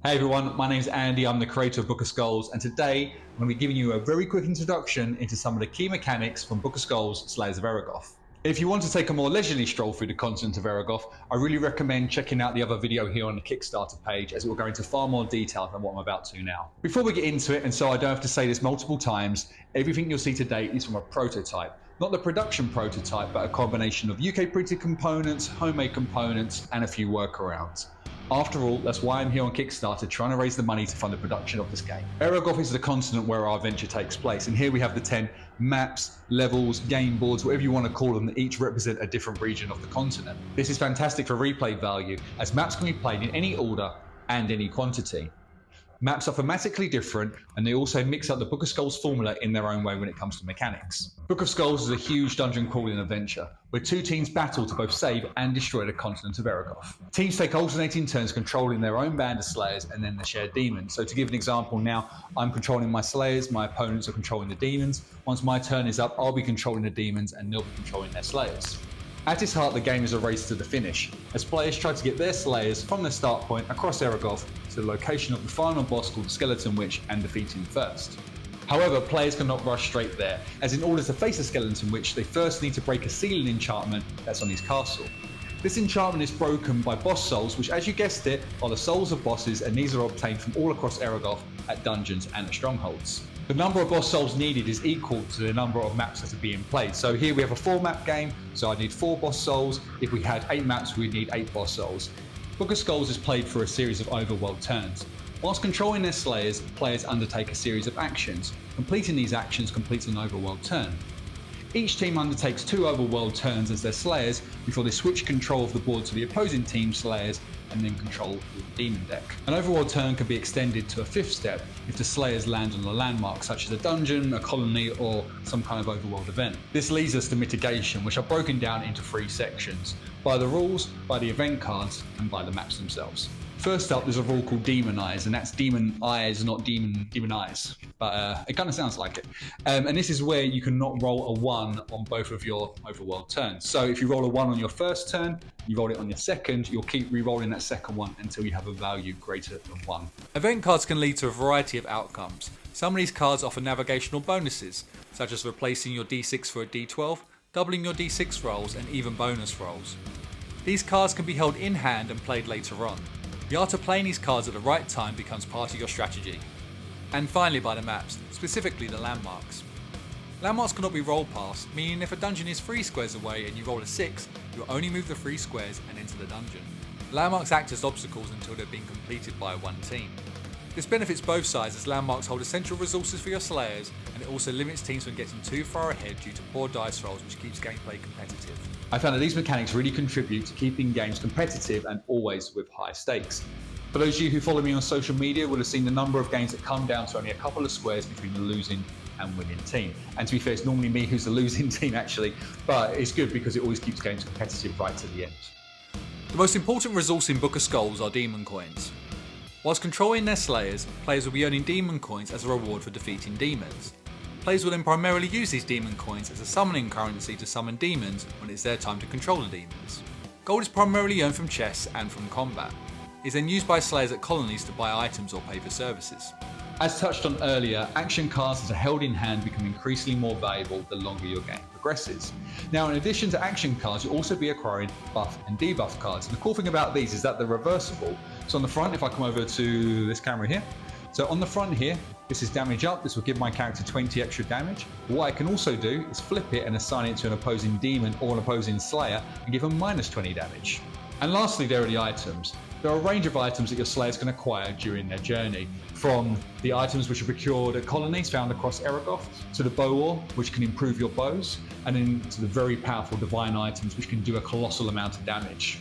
Hey everyone, my name's Andy, I'm the creator of Book of Skulls, and today I'm going to be giving you a very quick introduction into some of the key mechanics from Book of Skulls, Slayers of Eragoth. If you want to take a more leisurely stroll through the continent of Eragoth, I really recommend checking out the other video here on the Kickstarter page, as it will go into far more detail than what I'm about to now. Before we get into it, and so I don't have to say this multiple times, everything you'll see today is from a prototype. Not the production prototype, but a combination of UK printed components, homemade components, and a few workarounds. After all, that's why I'm here on Kickstarter, trying to raise the money to fund the production of this game. Eragoth is the continent where our adventure takes place, and here we have the 10 maps, levels, game boards, whatever you want to call them, that each represent a different region of the continent. This is fantastic for replay value, as maps can be played in any order and any quantity. Maps are thematically different, and they also mix up the Book of Skulls formula in their own way when it comes to mechanics. Book of Skulls is a huge dungeon crawling adventure, where two teams battle to both save and destroy the continent of Eragoth. Teams take alternating turns controlling their own band of slayers and then the shared demons. So to give an example now, I'm controlling my slayers, my opponents are controlling the demons. Once my turn is up, I'll be controlling the demons and they'll be controlling their slayers. At its heart, the game is a race to the finish, as players try to get their slayers from the start point across Eragoth to the location of the final boss called the Skeleton Witch and defeat him first. However, players cannot rush straight there, as in order to face the Skeleton Witch, they first need to break a ceiling enchantment that's on his castle. This enchantment is broken by boss souls, which, as you guessed it, are the souls of bosses, and these are obtained from all across Eragoth at dungeons and at strongholds. The number of boss souls needed is equal to the number of maps that are being played. So here we have a 4-map game, so I need 4 boss souls. If we had 8 maps, we'd need 8 boss souls. Book of Skulls is played through a series of overworld turns. Whilst controlling their slayers, players undertake a series of actions. Completing these actions completes an overworld turn. Each team undertakes 2 overworld turns as their slayers before they switch control of the board to the opposing team's slayers and then control the demon deck. An overworld turn can be extended to a 5th step if the slayers land on a landmark such as a dungeon, a colony, or some kind of overworld event. This leads us to mitigation, which are broken down into 3 sections: by the rules, by the event cards, and by the maps themselves. First up, there's a rule called Demon Eyes, and that's demon eyes, not demon eyes, but it kind of sounds like it. And this is where you cannot roll a 1 on both of your overworld turns. So if you roll a 1 on your first turn, you roll it on your second, you'll keep re-rolling that second one until you have a value greater than 1. Event cards can lead to a variety of outcomes. Some of these cards offer navigational bonuses, such as replacing your d6 for a d12, doubling your d6 rolls, and even bonus rolls. These cards can be held in hand and played later on. The art of playing these cards at the right time becomes part of your strategy. And finally, by the maps, specifically the landmarks. Landmarks cannot be rolled past, meaning if a dungeon is 3 squares away and you roll a 6, you'll only move the 3 squares and enter the dungeon. Landmarks act as obstacles until they've been completed by one team. This benefits both sides, as landmarks hold essential resources for your slayers, and it also limits teams from getting too far ahead due to poor dice rolls, which keeps gameplay competitive. I found that these mechanics really contribute to keeping games competitive and always with high stakes. For those of you who follow me on social media will have seen the number of games that come down to only a couple of squares between the losing and winning team. And to be fair, it's normally me who's the losing team actually, but it's good because it always keeps games competitive right to the end. The most important resource in Book of Skulls are demon coins. Whilst controlling their slayers, players will be earning demon coins as a reward for defeating demons. Players will then primarily use these demon coins as a summoning currency to summon demons when it's their time to control the demons. Gold is primarily earned from chests and from combat. It is then used by slayers at colonies to buy items or pay for services. As touched on earlier, action cards that are held in hand become increasingly more valuable the longer your game progresses. Now, in addition to action cards, you'll also be acquiring buff and debuff cards. And the cool thing about these is that they're reversible. So on the front, if I come over to this camera here, so on the front here, this is damage up. This will give my character 20 extra damage. But what I can also do is flip it and assign it to an opposing demon or an opposing slayer and give them minus 20 damage. And lastly, there are the items. There are a range of items that your slayers can acquire during their journey, from the items which are procured at colonies found across Eragoth, to the bow ore, which can improve your bows, and then to the very powerful divine items which can do a colossal amount of damage.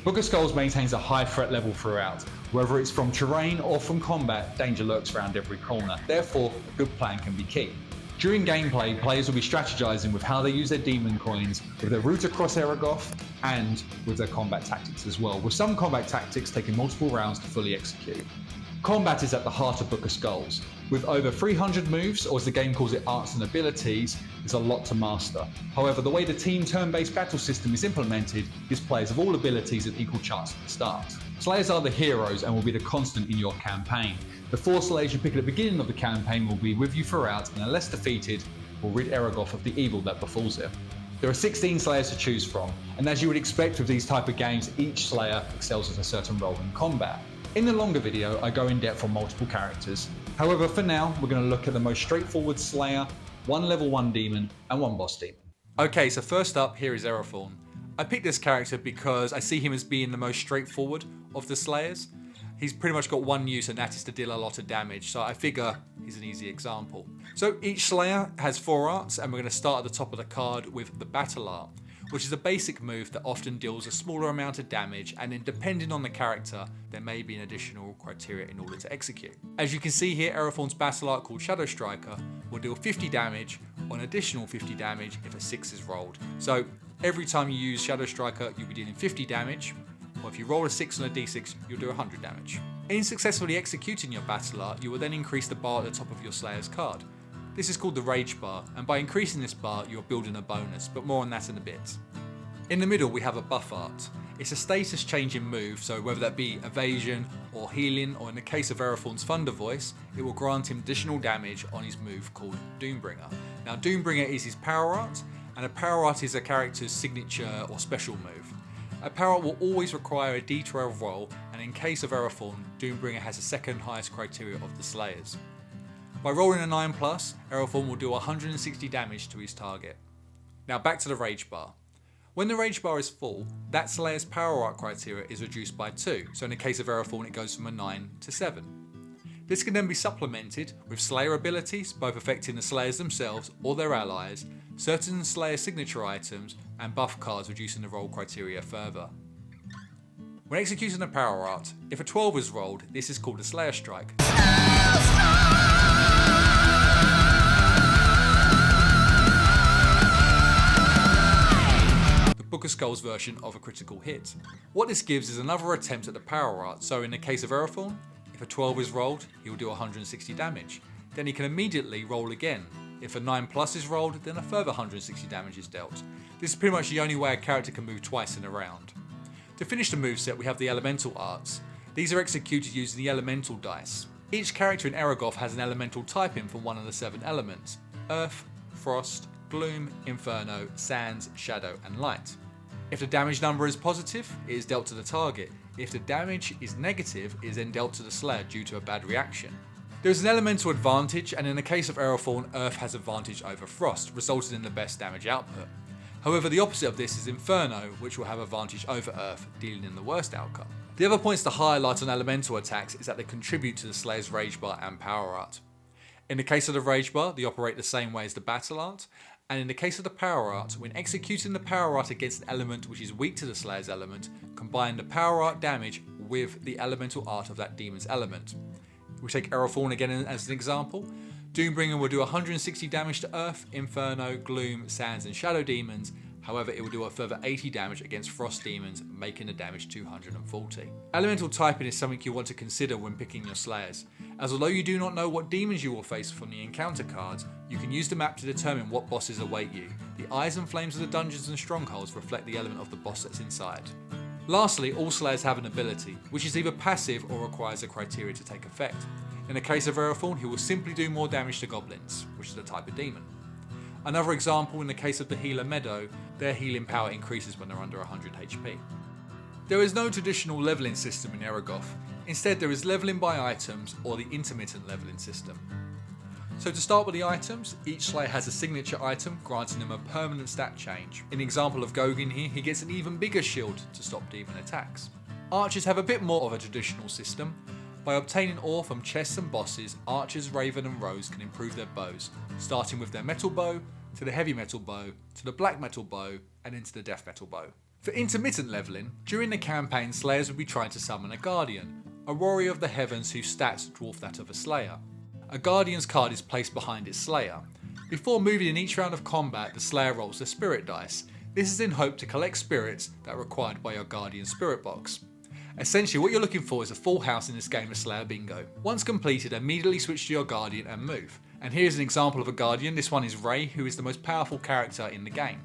Book of Skulls maintains a high threat level throughout. Whether it's from terrain or from combat, danger lurks around every corner. Therefore, a good plan can be key. During gameplay, players will be strategizing with how they use their demon coins, with their route across Eragoth, and with their combat tactics as well, with some combat tactics taking multiple rounds to fully execute. Combat is at the heart of Book of Skulls. With over 300 moves, or as the game calls it, arts and abilities, there's a lot to master. However, the way the team turn-based battle system is implemented gives players of all abilities an equal chance at the start. Slayers are the heroes and will be the constant in your campaign. The 4 Slayers you pick at the beginning of the campaign will be with you throughout, and unless defeated, will rid Eragoth of the evil that befalls it. There are 16 Slayers to choose from, and as you would expect with these type of games, each Slayer excels at a certain role in combat. In the longer video, I go in depth on multiple characters. However, for now, we're going to look at the most straightforward Slayer, 1 level 1 demon, and 1 boss demon. Okay, so first up, here is Erathorn. I picked this character because I see him as being the most straightforward of the Slayers. He's pretty much got one use, and that is to deal a lot of damage, so I figure he's an easy example. So each Slayer has 4 arts, and we're going to start at the top of the card with the Battle Art, which is a basic move that often deals a smaller amount of damage, and then depending on the character, there may be an additional criteria in order to execute. As you can see here, Erathorn's Battle Art, called Shadow Striker, will deal 50 damage or an additional 50 damage if a 6 is rolled. So every time you use Shadow Striker, you'll be dealing 50 damage, or if you roll a 6 on a d6, you'll do 100 damage. In successfully executing your Battle Art, you will then increase the bar at the top of your Slayer's card. This is called the Rage Bar, and by increasing this bar, you're building a bonus, but more on that in a bit. In the middle, we have a Buff Art. It's a status changing move, so whether that be evasion or healing, or in the case of Erathorn's Thunder Voice, it will grant him additional damage on his move called Doombringer. Now, Doombringer is his power art, and a power art is a character's signature or special move. A power art will always require a d12 roll, and in case of Erathorn, Doombringer has the second highest criteria of the Slayers. By rolling a 9+, Erathorn will do 160 damage to his target. Now back to the Rage Bar. When the Rage Bar is full, that Slayer's power art criteria is reduced by 2, so in the case of Erathorn it goes from a 9 to 7. This can then be supplemented with Slayer abilities, both affecting the Slayers themselves or their allies, certain Slayer signature items, and buff cards reducing the roll criteria further. When executing a power art, if a 12 is rolled, this is called a Slayer Strike. The Book of Skulls version of a critical hit. What this gives is another attempt at the power art, so in the case of Erathorn, if a 12 is rolled, he will do 160 damage. Then he can immediately roll again. If a 9+ is rolled, then a further 160 damage is dealt. This is pretty much the only way a character can move twice in a round. To finish the moveset, we have the Elemental Arts. These are executed using the Elemental dice. Each character in Eragoth has an elemental typing from one of the 7 elements: Earth, Frost, Gloom, Inferno, Sands, Shadow, and Light. If the damage number is positive, it is dealt to the target. If the damage is negative, it is then dealt to the Slayer due to a bad reaction. There is an elemental advantage, and in the case of Erathorn, Earth has advantage over Frost, resulting in the best damage output. However, the opposite of this is Inferno, which will have advantage over Earth, dealing in the worst outcome. The other points to highlight on elemental attacks is that they contribute to the Slayer's Rage Bar and Power Art. In the case of the Rage Bar, they operate the same way as the Battle Art, and in the case of the Power Art, when executing the Power Art against an element which is weak to the Slayer's element, combine the Power Art damage with the Elemental Art of that demon's element. We take Erathorn again as an example. Doombringer will do 160 damage to Earth, Inferno, Gloom, Sands, and Shadow demons. However, it will do a further 80 damage against Frost demons, making the damage 240. Elemental typing is something you want to consider when picking your Slayers, as although you do not know what demons you will face from the encounter cards, you can use the map to determine what bosses await you. The eyes and flames of the dungeons and strongholds reflect the element of the boss that's inside. Lastly, all Slayers have an ability, which is either passive or requires a criteria to take effect. In the case of Erathorn, he will simply do more damage to goblins, which is a type of demon. Another example, in the case of the healer Meadow, their healing power increases when they're under 100 HP. There is no traditional leveling system in Eragoth. Instead, there is leveling by items or the intermittent leveling system. So to start with the items, each Slayer has a signature item granting them a permanent stat change. In the example of Gogin here, he gets an even bigger shield to stop demon attacks. Archers have a bit more of a traditional system. By obtaining ore from chests and bosses, archers Raven and Rose can improve their bows, starting with their metal bow, to the heavy metal bow, to the black metal bow, and into the death metal bow. For intermittent leveling, during the campaign, Slayers would be trying to summon a Guardian, a warrior of the heavens whose stats dwarf that of a Slayer. A Guardian's card is placed behind its Slayer. Before moving in each round of combat, the Slayer rolls the spirit dice. This is in hope to collect spirits that are required by your Guardian's spirit box. Essentially, what you're looking for is a full house in this game of Slayer Bingo. Once completed, immediately switch to your Guardian and move. And here's an example of a Guardian. This one is Ray, who is the most powerful character in the game.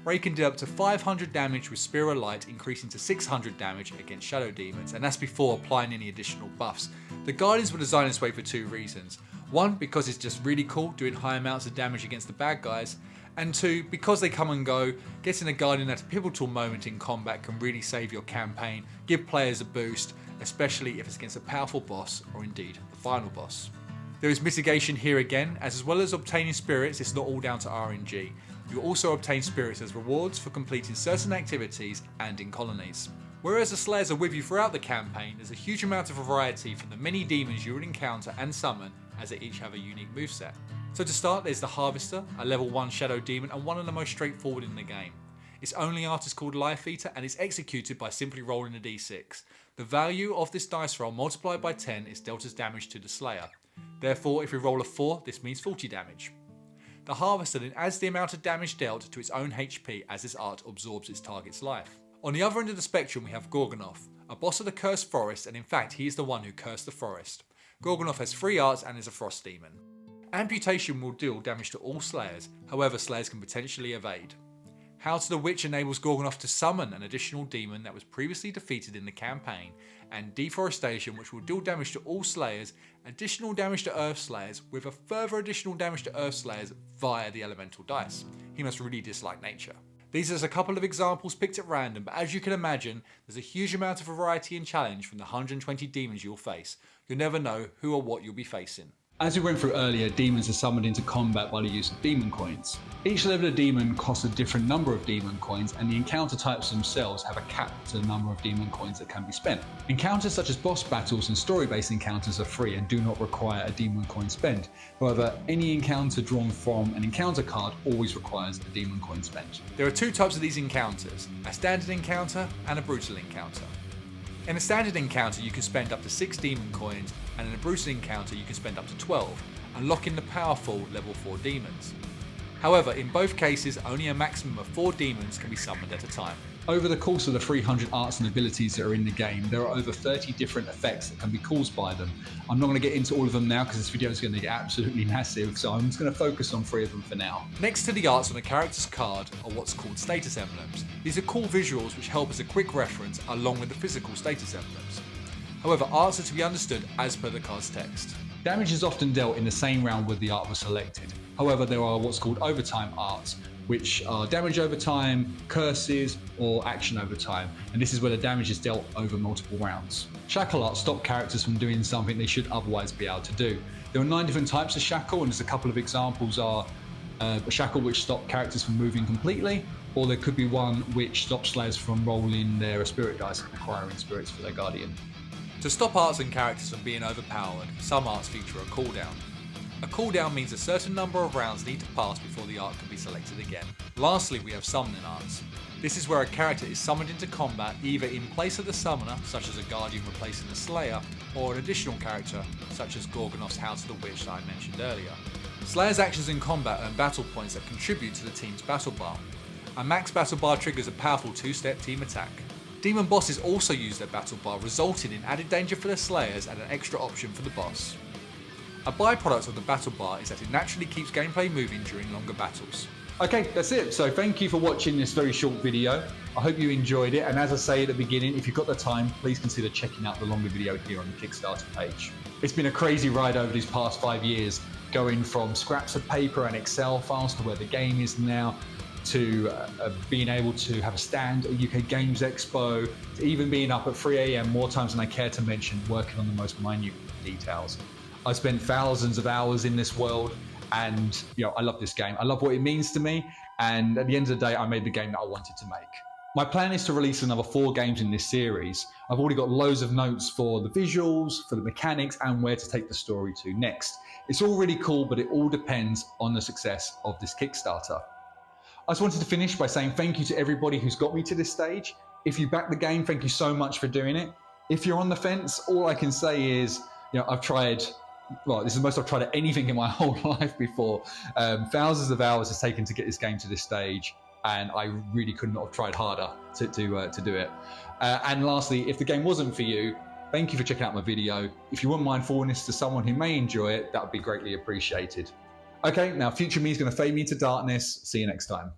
where he can deal up to 500 damage with Spear of Light, increasing to 600 damage against Shadow Demons, and that's before applying any additional buffs. The Guardians were designed this way for two reasons. One, because it's just really cool doing high amounts of damage against the bad guys, and two, because they come and go, getting a Guardian at a pivotal moment in combat can really save your campaign, give players a boost, especially if it's against a powerful boss or indeed the final boss. There is mitigation here again, as well as obtaining spirits, it's not all down to RNG. You also obtain spirits as rewards for completing certain activities and in colonies. Whereas the Slayers are with you throughout the campaign, there's a huge amount of variety from the many demons you will encounter and summon, as they each have a unique moveset. So to start, there's the Harvester, a level 1 Shadow Demon and one of the most straightforward in the game. Its only art is called Life Eater and is executed by simply rolling a d6. The value of this dice roll multiplied by 10 is dealt as damage to the Slayer. Therefore, if we roll a 4, this means 40 damage. The Harvester then adds the amount of damage dealt to its own HP as this art absorbs its target's life. On the other end of the spectrum we have Gorgonoth, a boss of the Cursed Forest, and in fact he is the one who cursed the forest. Gorgonoth has 3 arts and is a frost demon. Amputation will deal damage to all Slayers, however Slayers can potentially evade. Howl to the Witch enables Gorgonoth to summon an additional demon that was previously defeated in the campaign, and Deforestation, which will deal damage to all Slayers, additional damage to Earth Slayers, with a further additional damage to Earth Slayers via the elemental dice. He must really dislike nature. These are just a couple of examples picked at random, but as you can imagine, there's a huge amount of variety and challenge from the 120 demons you'll face. You'll never know who or what you'll be facing. As we went through earlier, demons are summoned into combat by the use of demon coins. Each level of demon costs a different number of demon coins, and the encounter types themselves have a cap to the number of demon coins that can be spent. Encounters such as boss battles and story-based encounters are free and do not require a demon coin spend. However, any encounter drawn from an encounter card always requires a demon coin spent. There are 2 types of these encounters, a standard encounter and a brutal encounter. In a standard encounter you can spend up to 6 demon coins, and in a brutal encounter you can spend up to 12, unlocking the powerful level 4 demons. However, in both cases only a maximum of 4 demons can be summoned at a time. Over the course of the 300 arts and abilities that are in the game, there are over 30 different effects that can be caused by them. I'm not going to get into all of them now because this video is going to get absolutely massive, so I'm just going to focus on 3 of them for now. Next to the arts on a character's card are what's called status emblems. These are cool visuals which help as a quick reference along with the physical status emblems. However, arts are to be understood as per the card's text. Damage is often dealt in the same round with the art was selected. However, there are what's called overtime arts, which are damage over time, curses, or action over time, and this is where the damage is dealt over multiple rounds. Shackle arts stop characters from doing something they should otherwise be able to do. There are 9 different types of shackle, and just a couple of examples are a shackle which stop characters from moving completely, or there could be one which stops Slayers from rolling their spirit dice and acquiring spirits for their guardian. To stop arts and characters from being overpowered, some arts feature a cooldown. A cooldown means a certain number of rounds need to pass before the art can be selected again. Lastly, we have summoning arts. This is where a character is summoned into combat either in place of the summoner, such as a guardian replacing the slayer, or an additional character, such as Gorgonoth's Howl to the Witch that I mentioned earlier. Slayer's actions in combat earn battle points that contribute to the team's battle bar. A max battle bar triggers a powerful 2-step team attack. Demon bosses also use their battle bar, resulting in added danger for their Slayers and an extra option for the boss. A byproduct of the battle bar is that it naturally keeps gameplay moving during longer battles. Okay, that's it. So thank you for watching this very short video. I hope you enjoyed it, and as I say at the beginning, if you've got the time, please consider checking out the longer video here on the Kickstarter page. It's been a crazy ride over these past 5 years, going from scraps of paper and Excel files to where the game is now, to being able to have a stand at UK Games Expo, to even being up at 3 AM more times than I care to mention, working on the most minute details. I spent thousands of hours in this world, and I love this game. I love what it means to me, and at the end of the day, I made the game that I wanted to make. My plan is to release another 4 games in this series. I've already got loads of notes for the visuals, for the mechanics, and where to take the story to next. It's all really cool, but it all depends on the success of this Kickstarter. I just wanted to finish by saying thank you to everybody who's got me to this stage. If you back the game, thank you so much for doing it. If you're on the fence, all I can say is, I've tried, this is the most I've tried at anything in my whole life before. Thousands of hours it's taken to get this game to this stage, and I really could not have tried harder to do it. And lastly, if the game wasn't for you, thank you for checking out my video. If you wouldn't mind forwarding this to someone who may enjoy it, that would be greatly appreciated. Okay, now future me is going to fade me into darkness. See you next time.